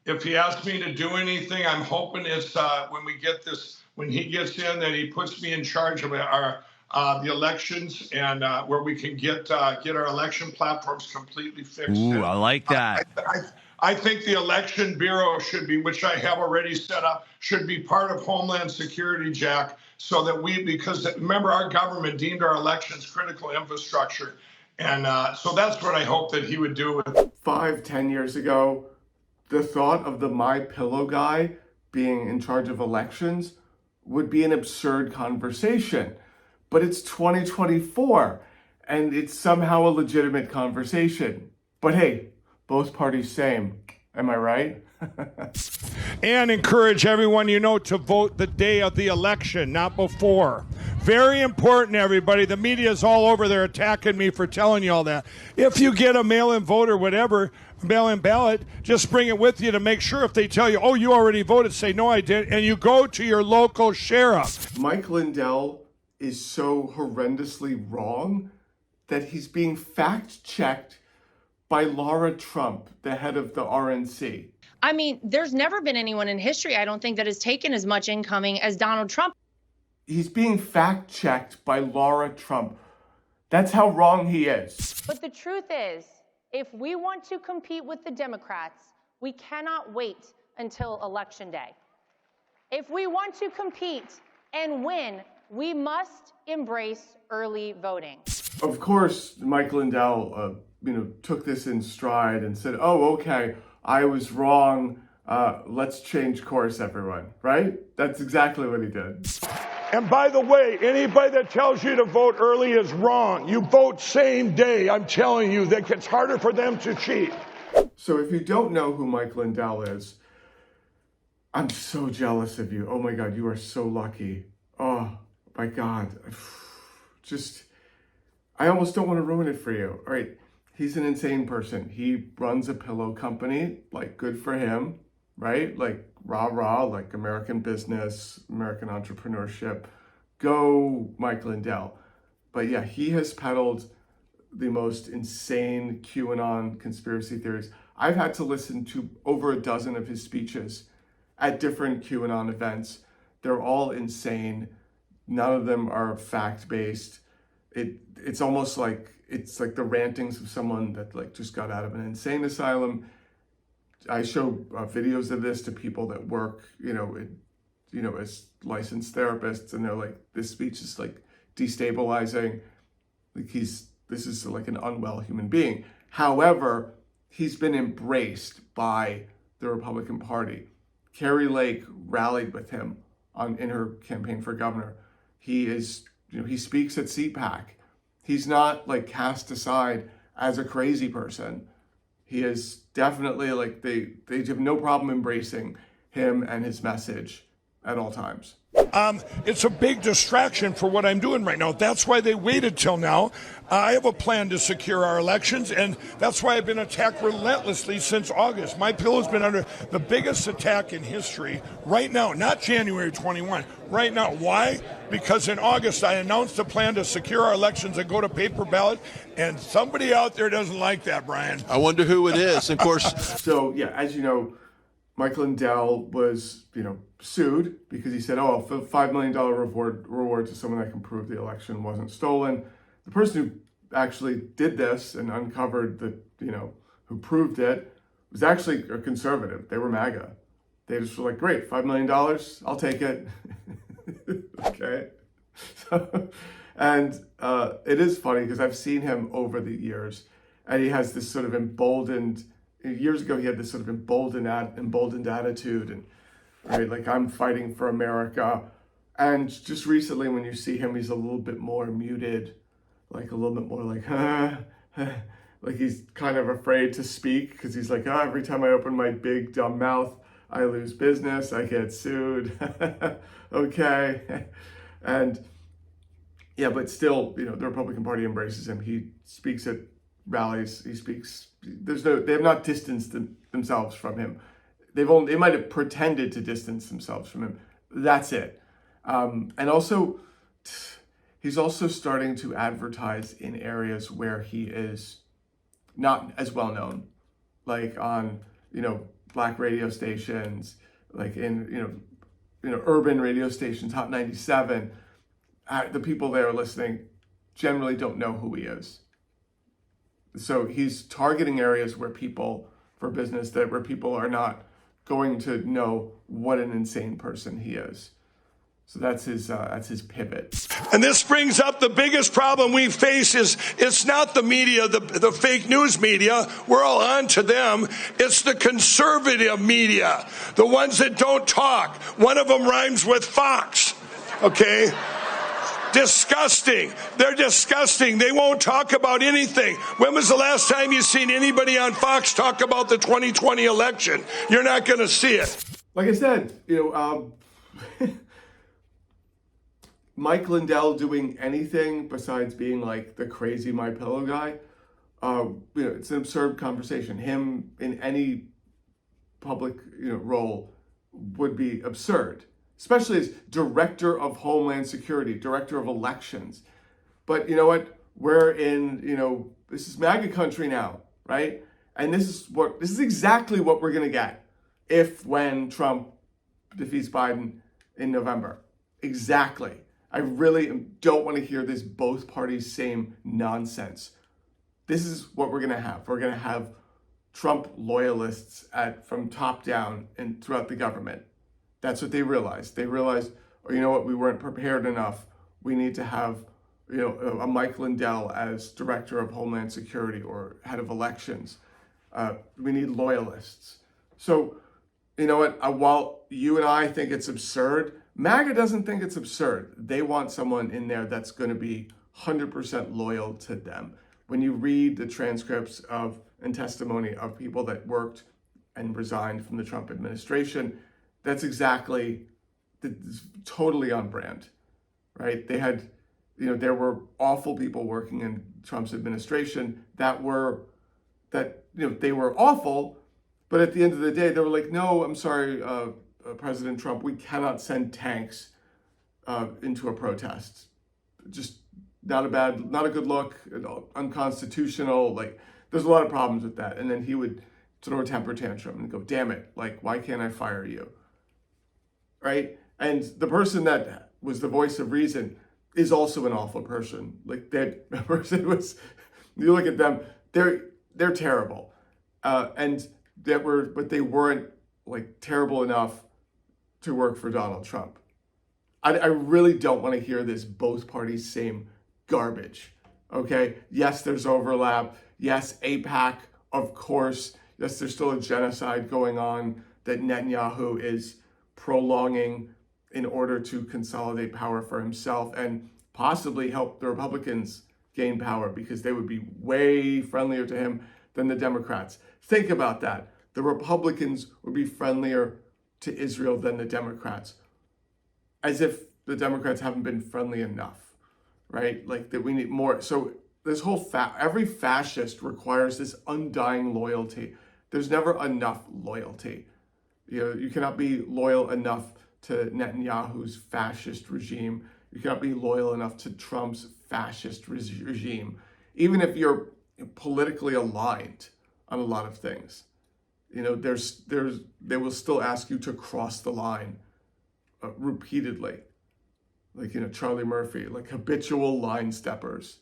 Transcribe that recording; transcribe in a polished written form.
if he asks me to do anything, I'm hoping it's when we get this, when he gets in, that he puts me in charge of our the elections and where we can get our election platforms completely fixed. Ooh, I like that. I think the election bureau should be, which I have already set up, should be part of Homeland Security, Jack, so that because remember, our government deemed our elections critical infrastructure. And so that's what I hope that he would do. 5-10 years ago, the thought of the My Pillow guy being in charge of elections would be an absurd conversation. But it's 2024, and it's somehow a legitimate conversation. But hey, both parties same. Am I right? And encourage everyone to vote the day of the election, not before. Very important, everybody. The media is all over there attacking me for telling you all that. If you get a mail-in vote or whatever, mail-in ballot, just bring it with you to make sure if they tell you, oh, you already voted, say, no, I didn't, and you go to your local sheriff. Mike Lindell is so horrendously wrong that he's being fact-checked by Laura Trump, the head of the RNC. I mean, there's never been anyone in history, I don't think, that has taken as much incoming as Donald Trump. He's being fact-checked by Laura Trump. That's how wrong he is. But the truth is, if we want to compete with the Democrats, we cannot wait until Election Day. If we want to compete and win, we must embrace early voting. Of course, Mike Lindell, took this in stride and said, oh, okay, I was wrong. Let's change course, everyone, right? That's exactly what he did. And by the way, anybody that tells you to vote early is wrong. You vote same day. I'm telling you that it's harder for them to cheat. So if you don't know who Mike Lindell is, I'm so jealous of you. Oh my God, you are so lucky. Oh my God. I almost don't want to ruin it for you. All right. He's an insane person. He runs a pillow company, like, good for him, right? Like, rah, like American business, American entrepreneurship. Go, Mike Lindell. But yeah, he has peddled the most insane QAnon conspiracy theories. I've had to listen to over a dozen of his speeches at different QAnon events. They're all insane. None of them are fact-based. It's almost like the rantings of someone that just got out of an insane asylum. I show videos of this to people that work, as licensed therapists, and they're like, this speech is like destabilizing. Like this is like an unwell human being. However, he's been embraced by the Republican Party. Carrie Lake rallied with him in her campaign for governor. He speaks at CPAC. He's not like cast aside as a crazy person. He is definitely they have no problem embracing him and his message at all times. It's a big distraction for what I'm doing right now. That's why they waited till now. I have a plan to secure our elections, and that's why I've been attacked relentlessly since August. My pillow's been under the biggest attack in history right now, not January 21, right now. Why? Because in August I announced a plan to secure our elections and go to paper ballot, and somebody out there doesn't like that, Brian. I wonder who it is, of course. So, yeah, as you know, Mike Lindell was, sued because he said, oh, a $5 million reward to someone that can prove the election wasn't stolen. The person who actually did this and uncovered who proved it was actually a conservative. They were MAGA. They just were like, great, $5 million, I'll take it. Okay. And it is funny because I've seen him over the years, and he has this sort of emboldened. Years ago, he had this sort of emboldened attitude, and right, like, I'm fighting for America. And just recently, when you see him, he's a little bit more muted, like a little bit more like, like he's kind of afraid to speak because he's like, every time I open my big dumb mouth, I lose business, I get sued. Okay. And yeah, but still, the Republican Party embraces him. He speaks at rallies. He speaks. They have not distanced themselves from him. They might have pretended to distance themselves from him. That's it. And also, he's also starting to advertise in areas where he is not as well known, like on black radio stations, like in urban radio stations, Hot 97. The people there listening generally don't know who he is. So he's targeting areas where people are not going to know what an insane person he is. So that's his pivot. And this brings up the biggest problem we face is it's not the media, the fake news media. We're all on to them. It's the conservative media, the ones that don't talk. One of them rhymes with Fox, okay? Disgusting. They're disgusting. They won't talk about anything. When was the last time you seen anybody on Fox talk about the 2020 election? You're not going to see it. Like I said, Mike Lindell doing anything besides being like the crazy My Pillow guy, it's an absurd conversation. Him in any public role would be absurd, especially as director of Homeland Security, director of elections. But you know what? We're in this is MAGA country now, right? And this is exactly what we're gonna get when Trump defeats Biden in November. Exactly. I really don't want to hear this both parties same nonsense. This is what we're going to have. We're going to have Trump loyalists from top down and throughout the government. That's what they realized. They realized, you know what, we weren't prepared enough. We need to have, a Mike Lindell as director of Homeland Security or head of elections. We need loyalists. So, you know what, while you and I think it's absurd, MAGA doesn't think it's absurd. They want someone in there that's going to be 100% loyal to them. When you read the transcripts and testimony of people that worked and resigned from the Trump administration, that's totally on brand, right? They had, there were awful people working in Trump's administration they were awful, but at the end of the day, they were like, no, I'm sorry, President Trump, we cannot send tanks into a protest. Just not a good look, unconstitutional. Like, there's a lot of problems with that. And then he would throw a temper tantrum and go, damn it, like, why can't I fire you? Right? And the person that was the voice of reason is also an awful person. Like, that person was, you look at them, they're terrible. But they weren't like terrible enough to work for Donald Trump. I really don't want to hear this both parties same garbage, okay? Yes, there's overlap. Yes, AIPAC, of course. Yes, there's still a genocide going on that Netanyahu is prolonging in order to consolidate power for himself and possibly help the Republicans gain power because they would be way friendlier to him than the Democrats. Think about that. The Republicans would be friendlier to Israel than the Democrats, as if the Democrats haven't been friendly enough, right? Like that we need more. So this whole every fascist requires this undying loyalty. There's never enough loyalty. You cannot be loyal enough to Netanyahu's fascist regime. You cannot be loyal enough to Trump's fascist regime, even if you're politically aligned on a lot of things. They will still ask you to cross the line repeatedly. Like, Charlie Murphy, like habitual line steppers.